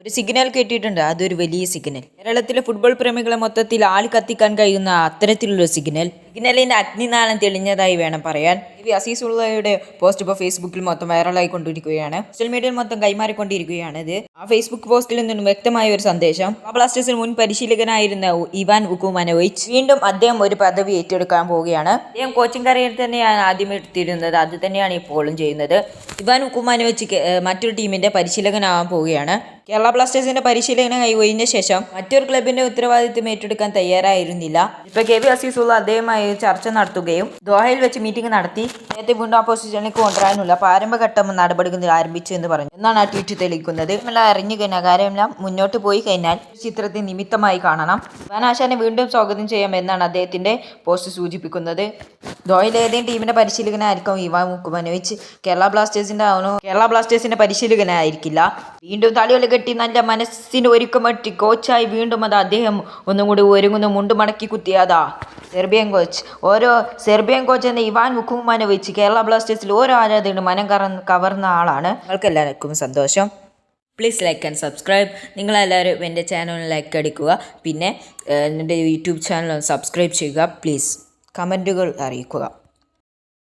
ഒരു സിഗ്നൽ കിട്ടിയിട്ടുണ്ട്. അതൊരു വലിയ സിഗ്നൽ. കേരളത്തിലെ ഫുട്ബോൾ പ്രേമികളെ മൊത്തത്തിൽ ആളി കത്തിക്കാൻ കഴിയുന്ന അത്തരത്തിലുള്ള സിഗ്നലിന്റെ അഗ്നിനാളം തെളിഞ്ഞതായി വേണം പറയാൻ. അസീസുള്ളയുടെ പോസ്റ്റ് ഇപ്പോൾ ഫേസ്ബുക്കിൽ മൊത്തം വൈറലായിക്കൊണ്ടിരിക്കുകയാണ്. സോഷ്യൽ മീഡിയയിൽ മൊത്തം കൈമാറിക്കൊണ്ടിരിക്കുകയാണ് ഇത്. ആ ഫേസ്ബുക്ക് പോസ്റ്റിൽ നിന്നും വ്യക്തമായ ഒരു സന്ദേശം. ബ്ലാസ്റ്റേഴ്സിന് മുൻ പരിശീലകനായിരുന്ന ഇവാൻ ഉക്കുമാനോവിച്ച് വീണ്ടും അദ്ദേഹം ഒരു പദവി ഏറ്റെടുക്കാൻ പോവുകയാണ്. അദ്ദേഹം കോച്ചിങ് കരിയർ തന്നെയാണ് ആദ്യം എടുത്തിരുന്നത്. അത് തന്നെയാണ് ഇപ്പോഴും ചെയ്യുന്നത്. ഇവാൻ ഉക്കുമാനോവിച്ച് മറ്റൊരു ടീമിന്റെ പരിശീലകനാവാൻ പോവുകയാണ്. കേരള ബ്ലാസ്റ്റേഴ്സിന്റെ പരിശീലകനായി ഒഴിഞ്ഞ ശേഷം മറ്റൊരു ക്ലബിന്റെ ഉത്തരവാദിത്വം ഏറ്റെടുക്കാൻ തയ്യാറായിരുന്നില്ല. ഇപ്പൊ കെ വി അസീസുള്ള അദ്ദേഹവുമായി ചർച്ച നടത്തുകയും ദോഹയിൽ വെച്ച് മീറ്റിംഗ് നടത്തി നേരത്തെ വീണ്ടും ആ പൊസിഷനിലേക്ക് കൊണ്ടുവരാനുള്ള പ്രാരംഭഘട്ടം നടപടികൾ ആരംഭിച്ചു എന്ന് പറഞ്ഞു എന്നാണ് ആ ട്വീറ്റ് തെളിയിക്കുന്നത്. എല്ലാം അറിഞ്ഞു കഴിഞ്ഞാൽ കാര്യമെല്ലാം മുന്നോട്ട് പോയി കഴിഞ്ഞാൽ ചിത്രത്തെ നിമിത്തമായി കാണണം. ഇവാനാശാനെ വീണ്ടും സ്വാഗതം ചെയ്യാം എന്നാണ് അദ്ദേഹത്തിന്റെ പോസ്റ്റ് സൂചിപ്പിക്കുന്നത്. ദോഹയിൽ ഏതെങ്കിലും ടീമിന്റെ പരിശീലകനായിരിക്കും ഇവാൻ ഉക്കുമാനോവിച്ച്. കേരള ബ്ലാസ്റ്റേഴ്സിന്റെ പരിശീലകനായിരിക്കില്ല. വീണ്ടും തളികൾ കെട്ടി നല്ല മനസ്സിന് ഒരുക്കമട്ടി കോച്ചായി വീണ്ടും അത് അദ്ദേഹം ഒന്നും കൂടി ഒരുങ്ങുന്നു. മുണ്ട് മടക്കി കുത്തിയതാ സെർബിയൻ കോച്ച് എന്ന ഇവാൻ ഉക്കുമാനോവിച്ച് കേരള ബ്ലാസ്റ്റേഴ്സിൽ ഓരോ ആരാധകനും മനം കവർന്ന ആളാണ്. നിങ്ങൾക്ക് എല്ലാവർക്കും സന്തോഷം. Please like and subscribe. നിങ്ങളെല്ലാവരും എൻ്റെ ചാനൽ ലൈക്ക് അടിക്കുക. പിന്നെ എൻ്റെ യൂട്യൂബ് ചാനൽ സബ്സ്ക്രൈബ് ചെയ്യുക. പ്ലീസ് കമൻറ്റുകൾ അറിയിക്കുക.